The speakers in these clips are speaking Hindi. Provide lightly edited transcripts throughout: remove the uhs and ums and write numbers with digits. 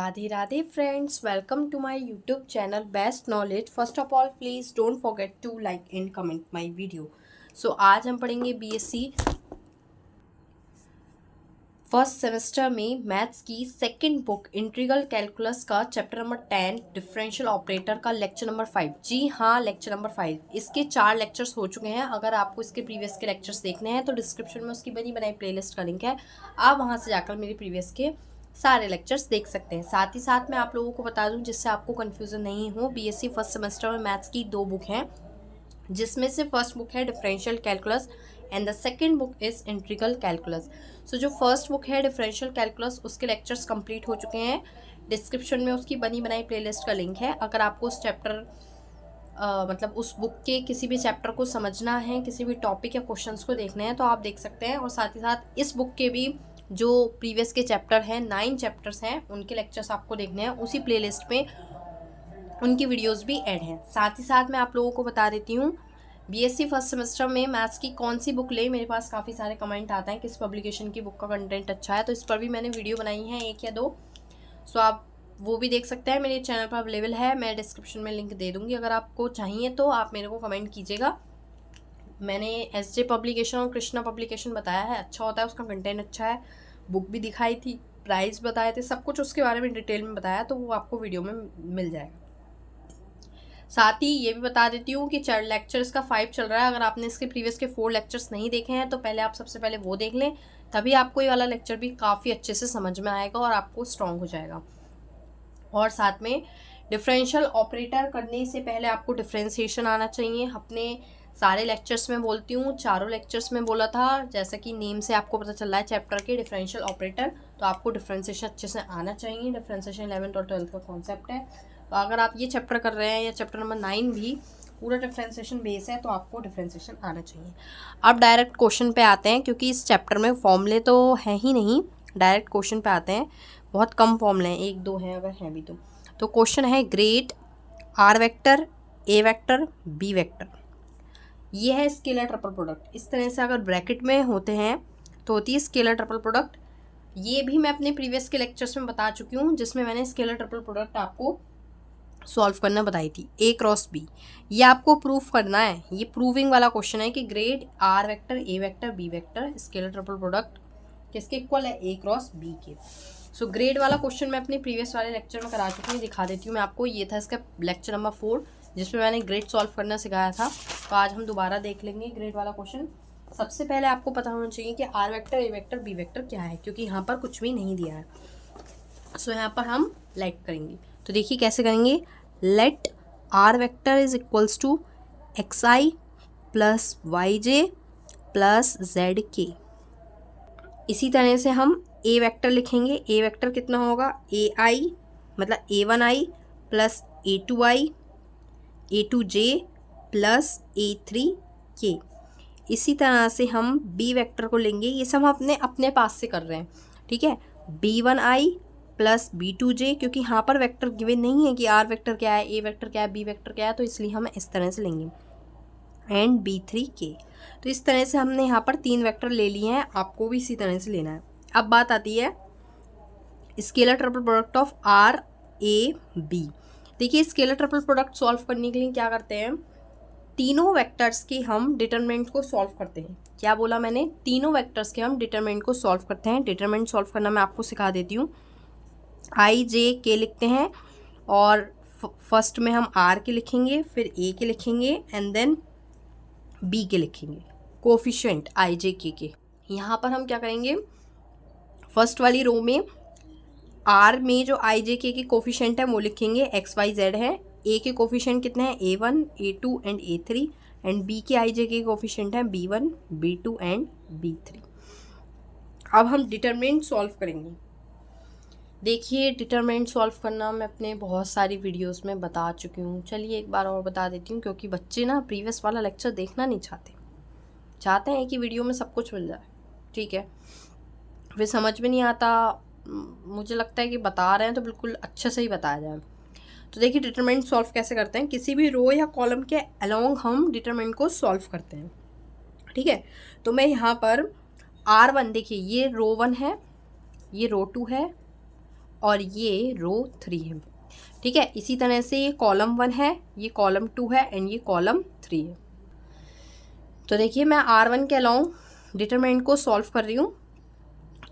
Radhe Radhe friends, welcome to my YouTube channel best knowledge. First of all please don't forget to like and comment my video. So आज हम पढ़ेंगे बीएससी फर्स्ट सेमेस्टर में मैथ्स की सेकंड बुक इंटीग्रल कैलकुलस का चैप्टर नंबर 10 डिफरेंशियल ऑपरेटर का लेक्चर नंबर 5। जी हाँ, लेक्चर नंबर 5। इसके 4 लेक्चर्स हो चुके हैं। अगर आपको इसके प्रीवियस के लेक्चर्स देखने हैं तो डिस्क्रिप्शन में उसकी बनी बनाई प्लेलिस्ट का लिंक है, आप वहाँ से जाकर मेरे प्रीवियस के सारे लेक्चर्स देख सकते हैं। साथ ही साथ मैं आप लोगों को बता दूं, जिससे आपको कन्फ्यूज़न नहीं हो, बीएससी फर्स्ट सेमेस्टर में मैथ्स की 2 बुक हैं, जिसमें से फर्स्ट बुक है differential calculus and the second book is integral calculus. So जो फर्स्ट बुक है डिफरेंशियल कैलकुलस, उसके लेक्चर्स कंप्लीट हो चुके हैं। डिस्क्रिप्शन में उसकी बनी बनाई प्लेलिस्ट का लिंक है। अगर आपको उस चैप्टर मतलब उस बुक के किसी भी चैप्टर को समझना है, किसी भी टॉपिक या क्वेश्चंस को देखने हैं, तो आप देख सकते हैं। और साथ ही साथ इस बुक के भी जो प्रीवियस के चैप्टर हैं, 9 चैप्टर्स हैं, उनके लेक्चर्स आपको देखने हैं। उसी प्लेलिस्ट में उनकी वीडियोस भी ऐड हैं। साथ ही साथ मैं आप लोगों को बता देती हूँ, बीएससी फर्स्ट सेमेस्टर में मैथ्स की कौन सी बुक ले। मेरे पास काफ़ी सारे कमेंट आते हैं किस पब्लिकेशन की बुक का कंटेंट अच्छा है, तो इस पर भी मैंने वीडियो बनाई है 1 या 2। सो आप वो भी देख सकते हैं, मेरे चैनल पर अवेलेबल है। मैं डिस्क्रिप्शन में लिंक दे दूँगी, अगर आपको चाहिए तो आप मेरे को कमेंट कीजिएगा। मैंने एसजे पब्लिकेशन और कृष्णा पब्लिकेशन बताया है, अच्छा होता है, उसका कंटेंट अच्छा है। बुक भी दिखाई थी, प्राइस बताए थे, सब कुछ उसके बारे में डिटेल में बताया, तो वो आपको वीडियो में मिल जाएगा। साथ ही ये भी बता देती हूँ कि लेक्चर इसका 5 चल रहा है। अगर आपने इसके प्रीवियस के 4 लेक्चर्स नहीं देखे हैं तो पहले आप सबसे पहले वो देख लें, तभी आपको ये वाला लेक्चर भी काफ़ी अच्छे से समझ में आएगा और आपको स्ट्रॉन्ग हो जाएगा। और साथ में डिफरेंशियल ऑपरेटर करने से पहले आपको डिफरेंशिएशन आना चाहिए। अपने सारे लेक्चर्स में बोलती हूँ, चारों लेक्चर्स में बोला था, जैसा कि नेम से आपको पता चल रहा है चैप्टर के डिफरेंशियल ऑपरेटर, तो आपको डिफरेंशिएशन अच्छे से आना चाहिए। डिफरेंशिएशन 11th और 12th का कॉन्सेप्ट है। तो अगर आप ये चैप्टर कर रहे हैं या चैप्टर नंबर 9 भी पूरा डिफरेंशिएशन बेस है, तो आपको डिफरेंशिएशन आना चाहिए। अब डायरेक्ट क्वेश्चन पे आते हैं, क्योंकि इस चैप्टर में फॉर्मूले तो हैं ही नहीं, डायरेक्ट क्वेश्चन पे आते हैं। बहुत कम फॉर्मूले हैं, 1-2 हैं अगर हैं भी तो क्वेश्चन है grad R vector, A vector, B vector. ये है स्केलर ट्रिपल प्रोडक्ट। इस तरह से अगर ब्रैकेट में होते हैं तो होती है स्केलर ट्रिपल प्रोडक्ट। ये भी मैं अपने प्रीवियस के लेक्चर्स में बता चुकी हूँ, जिसमें मैंने स्केलर ट्रिपल प्रोडक्ट आपको सॉल्व करना बताई थी। ए क्रॉस बी, ये आपको प्रूफ करना है। ये प्रूविंग वाला क्वेश्चन है कि grad R vector, A vector, B vector scalar triple product किसके इक्वल है, ए क्रॉस बी के। सो ग्रेड वाला क्वेश्चन मैं अपने प्रीवियस वाले लेक्चर में करा चुकी हूँ, दिखा देती हूँ मैं आपको। ये था इसका लेक्चर नंबर 4, जिसमें मैंने ग्रेड सॉल्व करना सिखाया था। तो आज हम दोबारा देख लेंगे ग्रेड वाला क्वेश्चन। सबसे पहले आपको पता होना चाहिए कि R vector, A vector, B vector क्या है, क्योंकि यहाँ पर कुछ भी नहीं दिया है। सो यहाँ पर हम लेट करेंगे। तो देखिए कैसे करेंगे। Let R vector is equals to X I plus Y J plus Z K. इसी तरह से हम ए वेक्टर लिखेंगे। ए वेक्टर कितना होगा, ए आई मतलब A1i plus A2i, A2j plus A3k। इसी तरह से हम बी वेक्टर को लेंगे। ये सब हम अपने अपने पास से कर रहे हैं, ठीक है। B1i प्लस B2j, क्योंकि यहाँ पर वेक्टर गिवन नहीं है कि आर वेक्टर क्या है, ए वेक्टर क्या है, बी वेक्टर क्या है, तो इसलिए हम इस तरह से लेंगे। And B3k। तो इस तरह से हमने यहाँ पर 3 वेक्टर ले लिए हैं, आपको भी इसी तरह से लेना है। अब बात आती है scalar triple product of R A B. देखिए स्केलर ट्रिपल प्रोडक्ट सॉल्व करने के लिए क्या करते हैं, तीनों वेक्टर्स के हम डिटरमिनेंट को सॉल्व करते हैं। क्या बोला मैंने, तीनों वेक्टर्स के हम डिटरमिनेंट को सॉल्व करते हैं। डिटरमिनेंट सॉल्व करना मैं आपको सिखा देती हूँ। आई जे के लिखते हैं, और फर्स्ट में हम आर के लिखेंगे, फिर ए के लिखेंगे, एंड देन बी के लिखेंगे, कोफिशिएंट आई जे के। यहाँ पर हम क्या करेंगे, फर्स्ट वाली रो में आर में जो आई जे के कोफिशिएंट है वो लिखेंगे, एक्स वाई जेड है। ए के कोफिशिएंट कितने हैं, A1, A2 and A3, and B के आई जे के कोफिशिएंट हैं B1, B2 एंड B3। अब हम डिटरमिनेंट सॉल्व करेंगे। देखिए डिटरमिनेंट सॉल्व करना मैं अपने बहुत सारी वीडियोस में बता चुकी हूँ। चलिए एक बार और बता देती हूँ, क्योंकि बच्चे ना प्रीवियस वाला लेक्चर देखना नहीं चाहते हैं कि वीडियो में सब कुछ मिल जाए, ठीक है। फिर समझ में नहीं आता, मुझे लगता है कि बता रहे हैं तो बिल्कुल अच्छे से ही बताया जाए। तो देखिए डिटरमिनेंट सॉल्व कैसे करते हैं, किसी भी रो या कॉलम के अलोंग हम डिटरमिनेंट को सॉल्व करते हैं, ठीक है। तो मैं यहाँ पर R1, देखिए ये रो 1 है, ये रो 2 है, और ये रो 3 है। ठीक है, इसी तरह से ये कॉलम 1 है, ये कॉलम 2 है एंड ये कॉलम 3 है। तो देखिए मैं R1 के अलाउ डिटरमिनेंट को सॉल्व कर रही हूँ,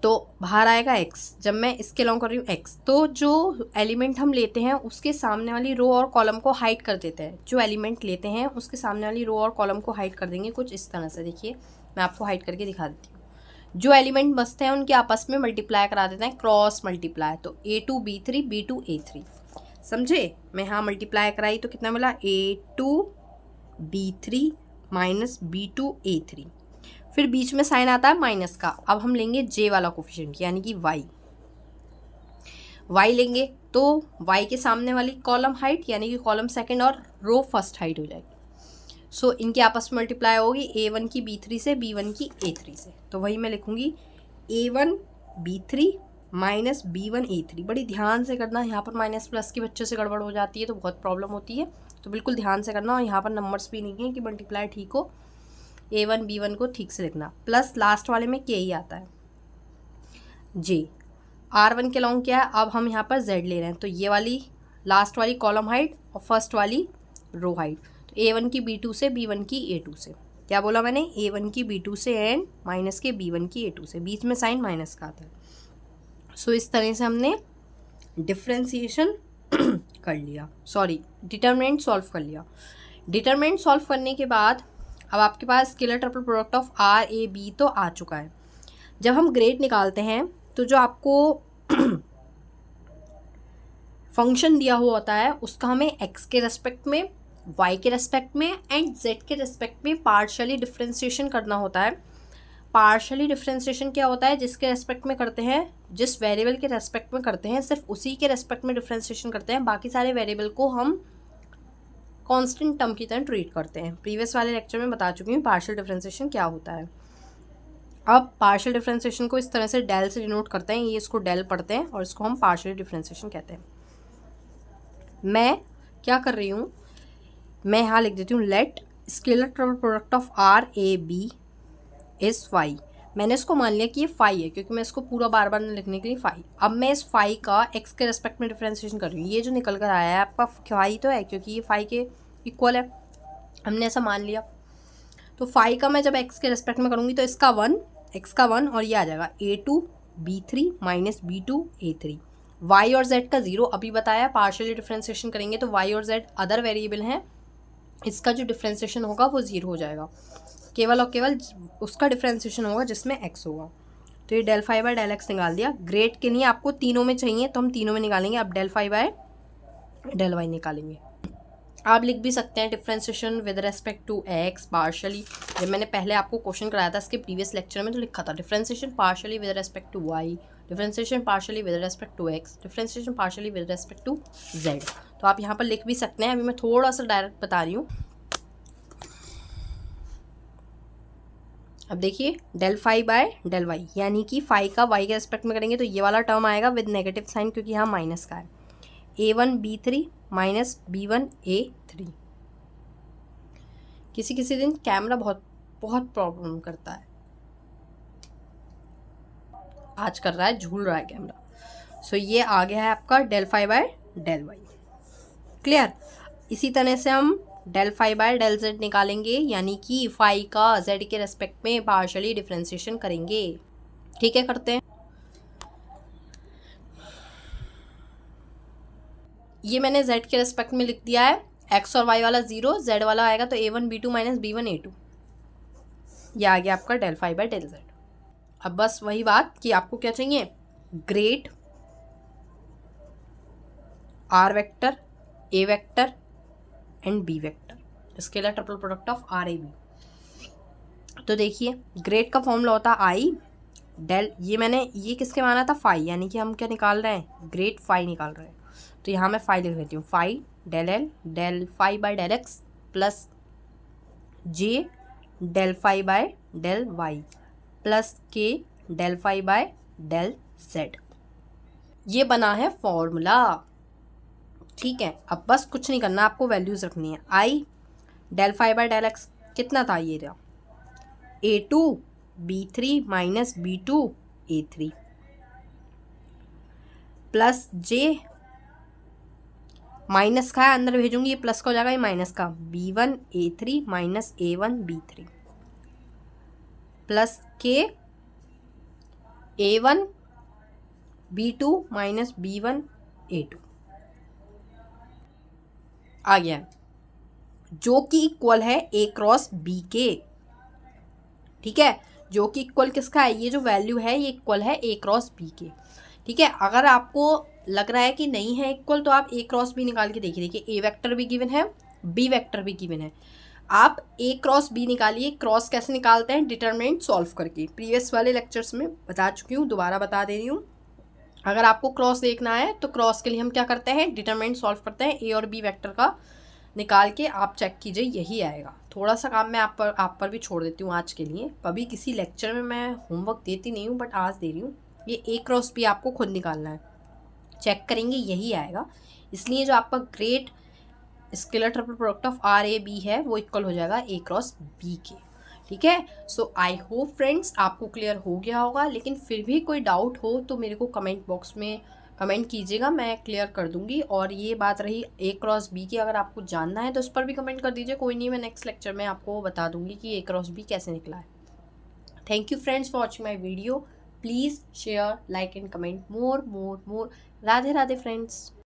तो बाहर आएगा x, जब मैं इसके अलाउ कर रही हूँ x, तो जो एलिमेंट हम लेते हैं उसके सामने वाली रो और कॉलम को हाइड कर देते हैं। जो एलिमेंट लेते हैं उसके सामने वाली रो और कॉलम को हाइड कर देंगे कुछ इस तरह से। देखिए मैं आपको हाइड करके दिखा देती हूँ। जो एलिमेंट बचते हैं उनके आपस में मल्टीप्लाई करा देते हैं, क्रॉस मल्टीप्लाई, तो A2 B3 B2 A3, समझे। मैं यहाँ मल्टीप्लाई कराई तो कितना मिला, A2 B3 minus B2 A3, फिर बीच में साइन आता है माइनस का। अब हम लेंगे J वाला कोफिशिएंट यानी कि y लेंगे, तो y के सामने वाली कॉलम हाइट यानी कि कॉलम सेकंड और रो फर्स्ट हाइट हो जाएगी। सो इनके आपस में मल्टीप्लाई होगी A1 की B3 से, B1 की A3 से। तो वही मैं लिखूंगी A1 B3 minus B1 A3। बड़ी ध्यान से करना, यहाँ पर माइनस प्लस की बच्चों से गड़बड़ हो जाती है तो बहुत प्रॉब्लम होती है, तो बिल्कुल ध्यान से करना। और यहाँ पर नंबर्स भी नहीं है कि मल्टीप्लाई ठीक हो, A1 B1 को ठीक से लिखना। प्लस लास्ट वाले में K ही आता है, J। R1 के लॉन्ग क्या है, अब हम यहाँ पर Z ले रहे हैं, तो ये वाली लास्ट वाली कॉलम हाइट और फर्स्ट वाली रो हाइट। तो A1 की B2 से, B1 की A2 से। क्या बोला मैंने, A1 की B2 से एंड माइनस के B1 की A2 से, बीच में साइन माइनस का आता है। सो इस तरह से हमने डिफ्रेंसिएशन कर लिया, सॉरी डिटरमिनेंट सॉल्व कर लिया। डिटरमिनेंट सॉल्व करने के बाद अब आपके पास scalar triple product of RAB तो आ चुका है। जब हम ग्रेड निकालते हैं तो जो आपको फंक्शन दिया हुआ होता है उसका हमें x के रेस्पेक्ट में, y के रेस्पेक्ट में एंड z के रेस्पेक्ट में पार्शियली डिफ्रेंशिएशन करना होता है। पार्शियली डिफ्रेंशिएशन क्या होता है, जिसके रेस्पेक्ट में करते हैं, जिस वेरिएबल के रेस्पेक्ट में करते हैं सिर्फ उसी के रेस्पेक्ट में डिफ्रेंशिएशन करते हैं, बाकी सारे वेरिएबल को हम कांस्टेंट टर्म की तरह ट्रीट करते हैं। प्रीवियस वाले लेक्चर में बता चुकी हूँ पार्शियल डिफरेंशिएशन क्या होता है। अब पार्शियल डिफरेंशिएशन को इस तरह से डेल से डिनोट करते हैं, ये इसको डेल पढ़ते हैं और इसको हम पार्शियल डिफरेंशिएशन कहते हैं। मैं क्या कर रही हूँ, मैं यहाँ लिख देती हूँ let scalar triple product of RAB is phi. मैंने इसको मान लिया कि ये फाई है क्योंकि मैं इसको पूरा बार बार नहीं लिखने के लिए फाई। अब मैं इस फाई का x के रेस्पेक्ट में डिफरेंशिएशन कर रही हूँ। ये जो निकल कर आया है आपका फाई तो है क्योंकि ये फाई के इक्वल है, हमने ऐसा मान लिया। तो फाई का मैं जब x के रेस्पेक्ट में करूँगी तो इसका 1, x का 1 और ये आ जाएगा A2 B3 minus B2 A3। y और z का 0 अभी बताया, पार्शियली डिफरेंशिएशन करेंगे तो y और z अदर वेरिएबल हैं, इसका जो डिफरेंशिएशन होगा वो 0 हो जाएगा। केवल और केवल उसका डिफरेंशिएशन होगा जिसमें x होगा। तो ये del phi by del X निकाल दिया। ग्रेड के लिए आपको तीनों में चाहिए तो हम तीनों में निकालेंगे। अब del phi by del Y निकालेंगे। आप लिख भी सकते हैं differentiation with respect to X partially. जब मैंने पहले आपको क्वेश्चन कराया था इसके प्रीवियस लेक्चर में तो लिखा था differentiation partially with respect to Y, differentiation partially with respect to X, differentiation partially with respect to Z. तो आप यहाँ पर लिख भी सकते हैं। अभी मैं थोड़ा सा डायरेक्ट बता रही हूँ। अब देखिए del phi by del Y यानी कि फाई का वाई के रेस्पेक्ट में करेंगे तो ये वाला टर्म आएगा विद नेगेटिव साइन क्योंकि यहाँ माइनस का है। A1 B3 minus B1 A3। किसी किसी दिन कैमरा बहुत प्रॉब्लम करता है, आज कर रहा है, झूल रहा है कैमरा। सो ये आ गया है आपका del phi by del Y. Clear. इसी तरह से हम del phi by del Z निकालेंगे यानी कि फाई का जेड के रेस्पेक्ट में पार्शियली डिफरेंशिएशन करेंगे। ठीक है, करते हैं। ये मैंने z के रेस्पेक्ट में लिख दिया है, x और y वाला 0, z वाला आएगा तो A1 B2 minus B1 A2। ये आ गया आपका del phi by del z। अब बस वही बात कि आपको क्या चाहिए, grad R vector, A vector and B vector, scalar triple product of RAB। तो देखिए ग्रेड का फॉर्मूला होता है I डेल, ये किसके माना था, फाई, यानी कि हम क्या निकाल रहे हैं, ग्रेड फाई निकाल रहे हैं। तो यहाँ मैं फाई लिख देती हूँ, phi del l del phi by del x plus j del phi by del y plus k del phi by del z. ये बना है फॉर्मूला। ठीक है, अब बस कुछ नहीं करना, आपको वैल्यूज रखनी है। I del phi by del x कितना था, ये रहा A2 B3 minus B2 A3 plus जे माइनस का है, अंदर भेजूंगी ये प्लस का हो जाएगा, ये माइनस का, B1A3 माइनस A1B3 प्लस के A1B2 माइनस B1A2 आ गया, जो कि इक्वल है A क्रॉस B के। ठीक है, जो कि इक्वल किसका है, ये जो वैल्यू है ये इक्वल है A क्रॉस B के। ठीक है, अगर आपको लग रहा है कि नहीं है इक्वल तो आप A क्रॉस B निकाल के देखिए। देखिए A वेक्टर भी गिवन है, B वेक्टर भी गिवन है, आप A क्रॉस B निकालिए। क्रॉस कैसे निकालते हैं, डिटरमिनेंट सॉल्व करके, प्रीवियस वाले लेक्चर्स में बता चुकी हूँ, दोबारा बता दे रही हूँ। अगर आपको क्रॉस देखना है तो क्रॉस के लिए हम क्या करते हैं, डिटरमिनेंट सॉल्व करते हैं, A और B वेक्टर का निकाल के आप चेक कीजिए, यही आएगा। थोड़ा सा काम मैं आप पर भी छोड़ देती हूँ आज के लिए, कभी किसी लेक्चर में मैं होमवर्क देती नहीं हूँ बट आज दे रही हूँ। ये A क्रॉस B आपको खुद निकालना है, चेक करेंगे यही आएगा। इसलिए जो आपका great scalar triple product of RAB है वो इक्वल हो जाएगा A क्रॉस B के। ठीक है, सो आई होप फ्रेंड्स आपको क्लियर हो गया होगा, लेकिन फिर भी कोई डाउट हो तो मेरे को कमेंट बॉक्स में कमेंट कीजिएगा, मैं क्लियर कर दूंगी। और ये बात रही A क्रॉस B की, अगर आपको जानना है तो उस पर भी कमेंट कर दीजिए, कोई नहीं, मैं नेक्स्ट लेक्चर में आपको बता दूंगी कि A क्रॉस B कैसे निकला है। Thank you friends for watching my video, please share, like and comment more more more. Radhe Radhe friends.